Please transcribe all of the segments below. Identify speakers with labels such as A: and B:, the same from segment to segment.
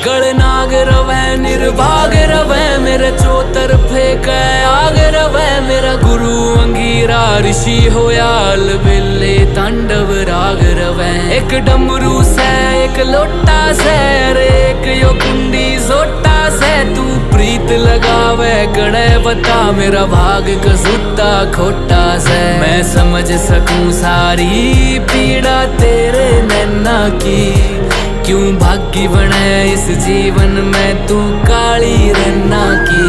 A: गणनाग रवै निर्भाग रवै मेरे चौतरफे कै आग रवै मेरा गुरु अंगीरा ऋषि होया अलबेले तांडव राग रवै एक डमरू से एक लोटा से अरे एक यो कुंडी जोटा से तू प्रीत लगावे गणे बता मेरा भाग कसूता खोटा से मैं समझ सकूं सारी पीड़ा तेरे नैना की क्यों भाग्य बने इस जीवन में तू काली रन्ना की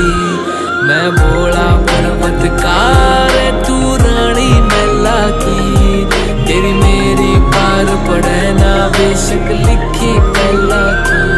A: मैं भोला पर्वतकार तू रानी मैला की तेरी मेरी पार पड़े ना बेशक लिखी पहला की।